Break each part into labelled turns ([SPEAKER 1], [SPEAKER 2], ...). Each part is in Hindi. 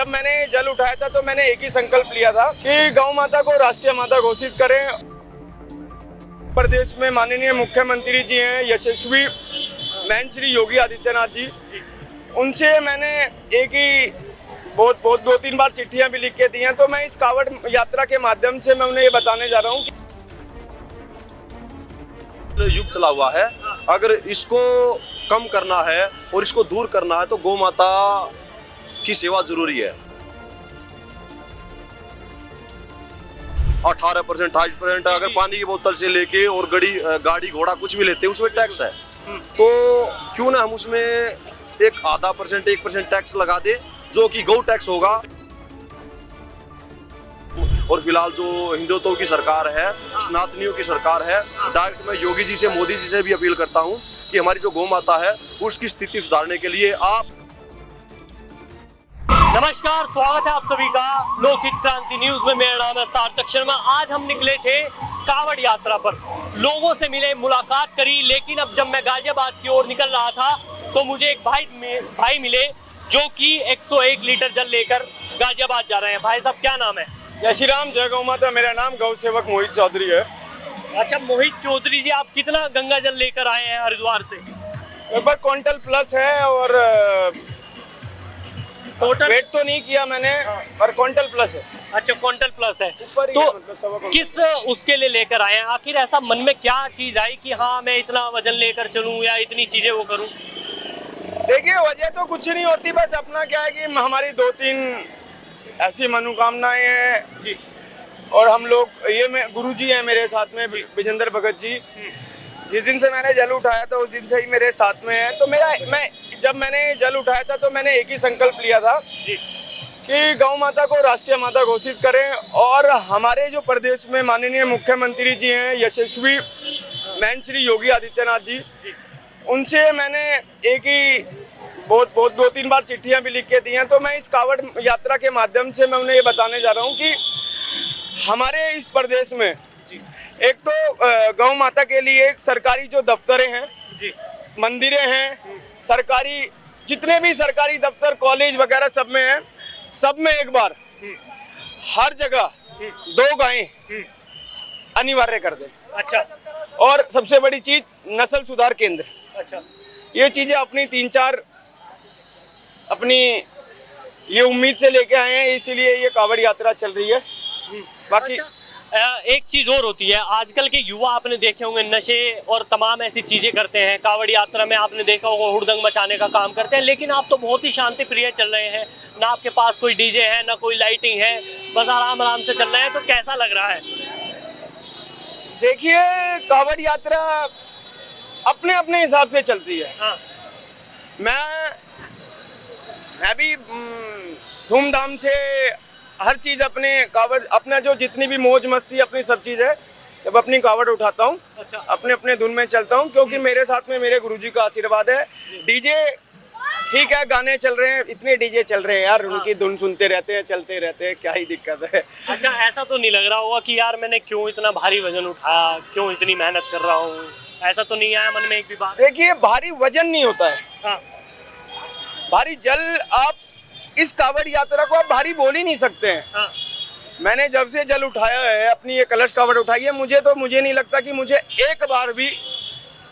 [SPEAKER 1] जब मैंने जल उठाया था तो मैंने एक ही संकल्प लिया था कि गौ माता को राष्ट्रीय माता घोषित करें। प्रदेश में माननीय मुख्यमंत्री जी हैं यशस्वी महंत श्री योगी आदित्यनाथ जी, उनसे मैंने एक ही बहुत 2-3 बार चिट्ठियां भी लिख के दी हैं। तो मैं इस कावड़ यात्रा के माध्यम से मैं उन्हें ये बताने जा रहा हूँ
[SPEAKER 2] युग चला हुआ है, अगर इसको कम करना है और इसको दूर करना है तो गौ माता की सेवा जरूरी है। 18%, 28% अगर पानी की बोतल से लेके और गाड़ी घोड़ा कुछ भी लेते हैं उसमें टैक्स है, तो क्यों ना हम उसमें एक आधा %, 1% टैक्स लगा दे जो कि गौ टैक्स होगा। और फिलहाल जो हिंदुत्व की सरकार है, सनातनियों की सरकार है, डायरेक्ट मैं योगी जी से, मोदी जी से भी अपील करता हूं कि हमारी जो गौ माता है उसकी स्थिति सुधारने के लिए आप।
[SPEAKER 3] नमस्कार, स्वागत है आप सभी का लोकहित क्रांति न्यूज में। मेरा नाम है सार्थक शर्मा। आज हम निकले थे कावड़ यात्रा पर, लोगों से मिले, मुलाकात करी, लेकिन अब जब मैं गाजियाबाद की ओर निकल रहा था तो मुझे एक भाई मिले जो कि 101 लीटर जल लेकर गाजियाबाद जा रहे हैं। भाई साहब, क्या नाम है?
[SPEAKER 1] जय श्री राम, जय गौ माता। मेरा नाम गौ सेवक मोहित चौधरी है।
[SPEAKER 3] अच्छा मोहित चौधरी जी, आप कितना गंगा जल लेकर आए हैं हरिद्वार से?
[SPEAKER 1] लगभग क्विंटल प्लस है और
[SPEAKER 3] टोटल
[SPEAKER 1] वेट तो नहीं किया मैंने, पर क्विंटल प्लस है।
[SPEAKER 3] अच्छा, क्विंटल प्लस है।
[SPEAKER 1] तो
[SPEAKER 3] तो किस उसके लिए लेकर आए हैं? आखिर ऐसा मन में क्या चीज आई कि हाँ मैं इतना वजन लेकर चलूं या इतनी चीजें वो करूं?
[SPEAKER 1] देखिए, वजह तो कुछ नहीं होती, बस अपना क्या है कि हमारी 2-3 ऐसी मनोकामनाएं हैं
[SPEAKER 3] जी। और
[SPEAKER 1] हम लोग गुरुजी हैं मेरे साथ में, विजेंद्र भगत जी। जिस दिन से मैंने जल उठाया था उस दिन से ही मेरे साथ में है। तो जब मैंने जल उठाया था तो मैंने एक ही संकल्प लिया था कि गौ माता को राष्ट्रीय माता घोषित करें। और हमारे जो प्रदेश में माननीय मुख्यमंत्री जी हैं यशस्वी महंत श्री योगी आदित्यनाथ जी, उनसे मैंने एक ही बहुत 2-3 बार चिट्ठियां भी लिख के दी हैं। तो मैं इस कावड़ यात्रा के माध्यम से मैं उन्हें ये बताने जा रहा हूँ कि हमारे इस प्रदेश में एक तो गौ माता के लिए एक सरकारी जो दफ्तरें हैं, मंदिरें हैं, सरकारी जितने भी सरकारी दफ्तर, कॉलेज वगैरह सब में हैं, सब में एक बार हर जगह 2 गायें अनिवार्य कर दें।
[SPEAKER 3] अच्छा।
[SPEAKER 1] और सबसे बड़ी चीज नस्ल सुधार केंद्र।
[SPEAKER 3] अच्छा।
[SPEAKER 1] ये चीजें अपनी 3-4 अपनी ये उम्मीद से लेके आए हैं, इसीलिए ये कावड़ यात्रा चल रही है। बाकी
[SPEAKER 3] एक चीज और होती है, आजकल के युवा आपने देखे होंगे नशे और तमाम ऐसी चीजें करते हैं। कावड़ यात्रा में आपने देखा होगा हुड़दंग मचाने का काम करते हैं, लेकिन आप तो बहुत ही शांति प्रिय चल रहे हैं। ना आपके पास कोई डीजे है, ना कोई लाइटिंग है, बस आराम आराम से चल रहे हैं। तो कैसा लग रहा है?
[SPEAKER 1] देखिए, कावड़ यात्रा अपने अपने हिसाब से चलती है।
[SPEAKER 3] हाँ।
[SPEAKER 1] मैं भी धूमधाम से हर चीज अपने कावड़, अपना जो जितनी भी मौज मस्ती अपनी सब चीज है, जब अपनी कावड़ उठाता हूँ।
[SPEAKER 3] अच्छा।
[SPEAKER 1] अपने अपने धुन में चलता हूँ, क्योंकि मेरे साथ में मेरे गुरुजी का आशीर्वाद है। डीजे ठीक है, गाने चल रहे हैं, इतने डीजे चल रहे हैं यार, उनकी धुन सुनते रहते हैं, चलते रहते हैं, क्या ही दिक्कत है।
[SPEAKER 3] अच्छा, ऐसा तो नहीं लग रहा होगा कि यार मैंने क्यों इतना भारी वजन उठाया, क्यों इतनी मेहनत कर रहा हूँ? ऐसा तो नहीं आया मन में एक भी बात?
[SPEAKER 1] देखिए, भारी वजन नहीं होता है।
[SPEAKER 3] हाँ।
[SPEAKER 1] भारी जल, आप इस कावड़ यात्रा को आप भारी बोल ही नहीं सकते हैं।
[SPEAKER 3] हाँ।
[SPEAKER 1] मैंने जब से जल उठाया है, अपनी ये कलश कावड़ उठाई है, मुझे नहीं लगता कि मुझे एक बार भी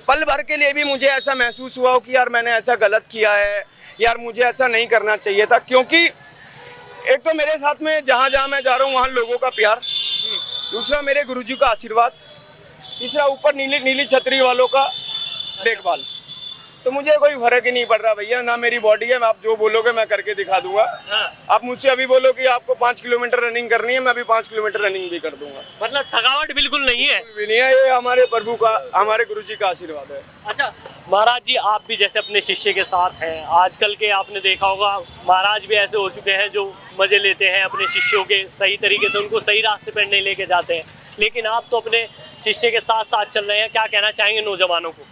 [SPEAKER 1] पल भर के लिए भी मुझे ऐसा महसूस हुआ हो कि यार मैंने ऐसा गलत किया है, यार मुझे ऐसा नहीं करना चाहिए था। क्योंकि एक तो मेरे साथ में जहाँ जहाँ मैं जा रहा हूँ वहाँ लोगों का प्यार, दूसरा मेरे गुरुजी का आशीर्वाद, तीसरा ऊपर नीली छतरी वालों का देखभाल। तो मुझे कोई फर्क ही नहीं पड़ रहा भैया, ना मेरी बॉडी है, आप जो बोलोगे मैं करके दिखा दूंगा।
[SPEAKER 3] हाँ।
[SPEAKER 1] आप मुझसे अभी बोलो कि आपको 5 किलोमीटर रनिंग करनी है, मैं अभी 5 किलोमीटर रनिंग भी कर दूंगा।
[SPEAKER 3] मतलब थकावट बिल्कुल नहीं है?
[SPEAKER 1] भी नहीं है, ये हमारे प्रभु का, हमारे गुरुजी का आशीर्वाद है।
[SPEAKER 3] अच्छा महाराज जी, आप भी जैसे अपने शिष्य के साथ हैं, आजकल के आपने देखा होगा महाराज भी ऐसे हो चुके हैं जो मजे लेते हैं अपने शिष्यों के, सही तरीके से उनको सही रास्ते पर नहीं लेके जाते हैं, लेकिन आप तो अपने शिष्य के साथ साथ चल रहे हैं। क्या कहना चाहेंगे नौजवानों को?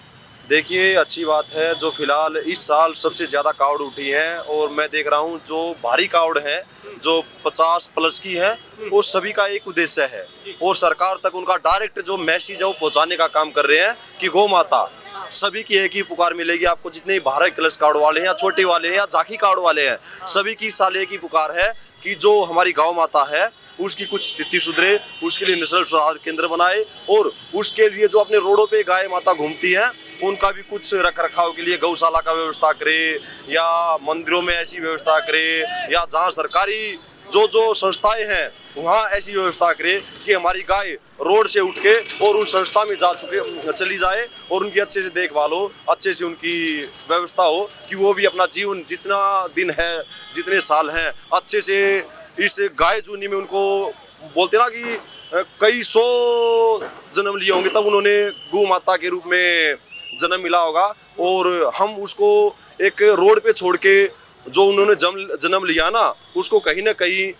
[SPEAKER 2] देखिए, अच्छी बात है जो फिलहाल इस साल सबसे ज़्यादा कावड़ उठी है, और मैं देख रहा हूँ जो भारी कावड़ है जो 50 प्लस की है, वो सभी का एक उद्देश्य है और सरकार तक उनका डायरेक्ट जो मैसेज है वो पहुँचाने का काम कर रहे हैं कि गौ माता सभी की एक ही पुकार मिलेगी आपको, जितने 12 क्लच कार्ड वाले हैं या छोटे वाले हैं या झांकी कार्ड वाले हैं, सभी की साल एक ही पुकार है कि जो हमारी गौ माता है उसकी कुछ स्थिति सुधरे, उसके लिए नस्ल सुधार केंद्र बनाए और उसके लिए जो अपने रोडों पे गाय माता घूमती हैं उनका भी कुछ रख रखाव के लिए गौशाला का व्यवस्था करे या मंदिरों में ऐसी व्यवस्था करे या जहाँ सरकारी जो संस्थाएं हैं वहाँ ऐसी व्यवस्था करे कि हमारी गाय रोड से उठ के और उन संस्था में चली जाए और उनकी अच्छे से देखभाल हो, अच्छे से उनकी व्यवस्था हो कि वो भी अपना जीवन जितना दिन है, जितने साल हैं, अच्छे से इस गाय जूनी में उनको बोलते ना कि कई सौ जन्म लिए होंगे तब उन्होंने गौ माता के रूप में जन्म मिला होगा और हम उसको एक रोड पे छोड़ के जो उन्होंने जन्म लिया ना उसको कहीं ना कहीं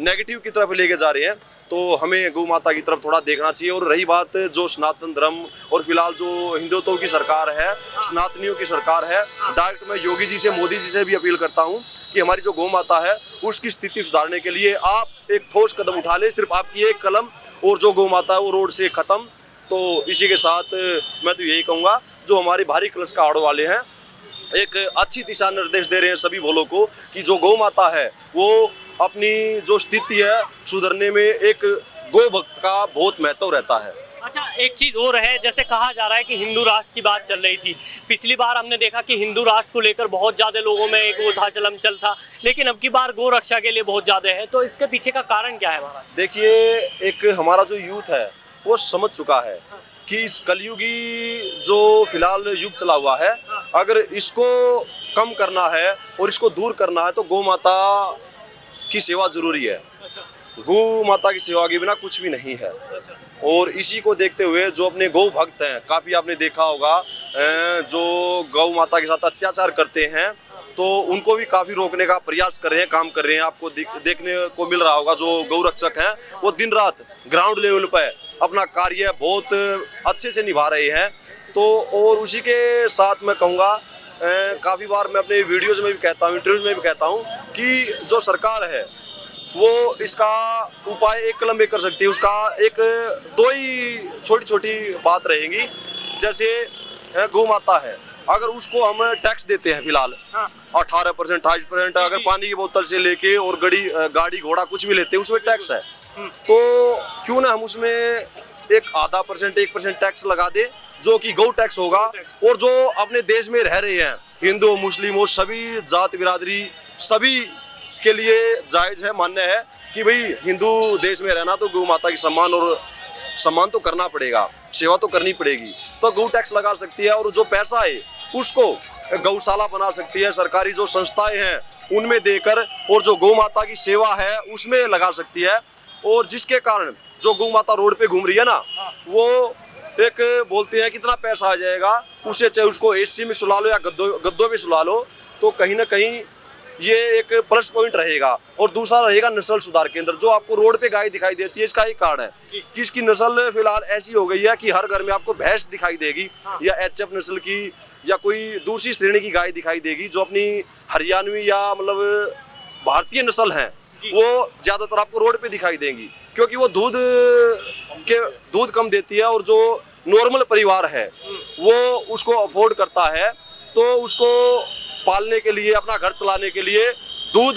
[SPEAKER 2] नेगेटिव की तरफ लेके जा रहे हैं। तो हमें गौ माता की तरफ थोड़ा देखना चाहिए। और रही बात जो सनातन धर्म और फिलहाल जो हिंदुत्व की सरकार है, सनातनियों की सरकार है, डायरेक्ट मैं योगी जी से, मोदी जी से भी अपील करता हूँ कि हमारी जो गौ माता है उसकी स्थिति सुधारने के लिए आप एक ठोस कदम उठा ले। सिर्फ आपकी एक कलम और जो गौ माता है वो रोड से खत्म। तो इसी के साथ मैं तो यही कहूँगा जो हमारे भारी क्लच कार्ड वाले हैं एक अच्छी दिशा निर्देश दे रहे हैं सभी भोलों को कि जो गौ माता है वो अपनी जो स्थिति है सुधरने में एक गौ भक्त का बहुत महत्व रहता है।
[SPEAKER 3] अच्छा, एक चीज और है, जैसे कहा जा रहा है कि हिंदू राष्ट्र की बात चल रही थी। पिछली बार हमने देखा कि हिंदू राष्ट्र को लेकर बहुत ज्यादा लोगों में एक वो था, चलम चल था, लेकिन अब की बार गौ रक्षा के लिए बहुत ज्यादा है। तो इसके पीछे का कारण क्या है महाराज?
[SPEAKER 2] देखिए, एक हमारा जो यूथ है वो समझ चुका है कि इस कलयुगी जो फिलहाल युग चला हुआ है, अगर इसको कम करना है और इसको दूर करना है तो गौ माता की सेवा जरूरी है। गौ माता की सेवा के बिना कुछ भी नहीं है। और इसी को देखते हुए जो अपने गौ भक्त हैं, काफ़ी आपने देखा होगा जो गौ माता के साथ अत्याचार करते हैं तो उनको भी काफ़ी रोकने का प्रयास कर रहे हैं, काम कर रहे हैं। आपको देखने को मिल रहा होगा जो गौ रक्षक हैं वो दिन रात ग्राउंड लेवल पर अपना कार्य बहुत अच्छे से निभा रहे हैं। तो और उसी के साथ मैं कहूँगा, काफ़ी बार मैं अपने वीडियोज़ में भी कहता हूँ, इंटरव्यूज में भी कहता हूँ कि जो सरकार है वो इसका उपाय एक कलम में कर सकती है। उसका एक दो ही छोटी छोटी बात रहेंगी। जैसे गौ माता है, अगर उसको हम टैक्स देते हैं फिलहाल 18%, 28%, अगर पानी की बोतल से लेके और गाड़ी घोड़ा कुछ भी लेते हैं उसमें टैक्स है, तो क्यों ना हम उसमें एक आधा % 1% टैक्स लगा दे जो कि गौ टैक्स होगा। और जो अपने देश में रह रहे हैं हिंदू मुस्लिम हो, सभी जात बिरादरी सभी के लिए जायज़ है, मान्य है कि भाई हिंदू देश में रहना तो गौ माता की सम्मान तो करना पड़ेगा, सेवा तो करनी पड़ेगी। तो गौ टैक्स लगा सकती है और जो पैसा है उसको गौशाला बना सकती है, सरकारी जो संस्थाएं हैं उनमें देकर, और जो गौ माता की सेवा है उसमें लगा सकती है। और जिसके कारण जो गौ माता रोड पे घूम रही है ना, वो एक बोलते हैं कितना पैसा आ जाएगा, उसे चाहे उसको एसी में सुला लो या गद्दों में सुला लो, तो कहीं ना कहीं ये एक प्लस पॉइंट रहेगा। और दूसरा रहेगा नस्ल सुधार केंद्र। जो आपको रोड पे गाय दिखाई देती है इसका एक कारण है कि इसकी नस्ल फिलहाल ऐसी हो गई है कि हर घर में आपको भैंस दिखाई देगी या HF नस्ल की या कोई दूसरी श्रेणी की गाय दिखाई देगी। जो अपनी हरियाणवी या मतलब भारतीय नस्ल है वो ज्यादातर आपको रोड पे दिखाई देंगी, क्योंकि वो दूध कम देती है और जो नॉर्मल परिवार है वो उसको अफोर्ड करता है, तो उसको पालने के लिए, अपना घर चलाने के लिए दूध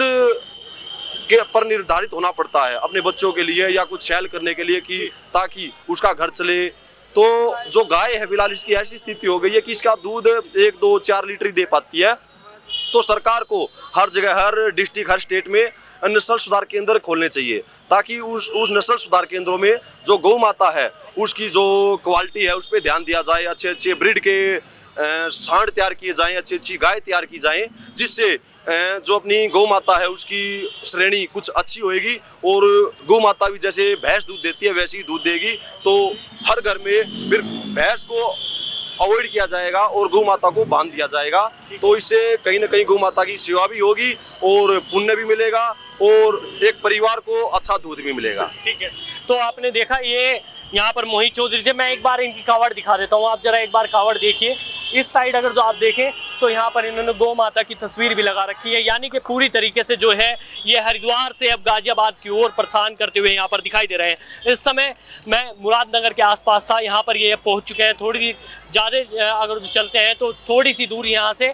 [SPEAKER 2] के पर निर्धारित होना पड़ता है अपने बच्चों के लिए या कुछ सेल करने के लिए कि ताकि उसका घर चले। तो जो गाय है फिलहाल इसकी ऐसी स्थिति हो गई है कि इसका दूध 1, 2, 4 लीटर ही दे पाती है। तो सरकार को हर जगह, हर डिस्ट्रिक्ट, हर स्टेट में नस्ल सुधार केंद्र खोलने चाहिए ताकि उस नस्ल सुधार केंद्रों में जो गौ माता है उसकी जो क्वालिटी है उस पर ध्यान दिया जाए। अच्छे ब्रीड के सांड तैयार किए जाएं, अच्छी गाय तैयार की जाएं, जिससे जो अपनी गौ माता है उसकी श्रेणी कुछ अच्छी होएगी। और गौ माता भी जैसे भैंस दूध देती है वैसे ही दूध देगी, तो हर घर में फिर भैंस को अवॉइड किया जाएगा और गौ माता को बांध दिया जाएगा। तो इससे कहीं ना कहीं गौ माता की सेवा भी होगी और पुण्य भी मिलेगा और एक परिवार को अच्छा दूध भी मिलेगा।
[SPEAKER 3] ठीक है, तो आपने देखा ये यहाँ पर मोहित चौधरी थे। मैं एक बार इनकी कावड़ दिखा देता हूँ, आप जरा एक बार कावड़ देखिए। इस साइड अगर जो आप देखें दोस्तों यहाँ पर इन्होंने गौ माता की तस्वीर भी लगा रखी है, यानी कि पूरी तरीके से जो है ये हरिद्वार से अब गाजियाबाद की ओर प्रस्थान करते हुए यहाँ पर दिखाई दे रहे हैं। इस समय मैं मुरादनगर के आसपास था, यहाँ पर ये पहुँच चुके हैं। थोड़ी ज़्यादा अगर चलते हैं तो थोड़ी सी दूर यहाँ से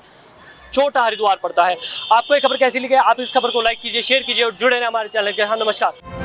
[SPEAKER 3] छोटा हरिद्वार पड़ता है। आपको ये खबर कैसी लगी? आप इस खबर को लाइक कीजिए, शेयर कीजिए और जुड़े रहें हमारे चैनल के साथ। नमस्कार।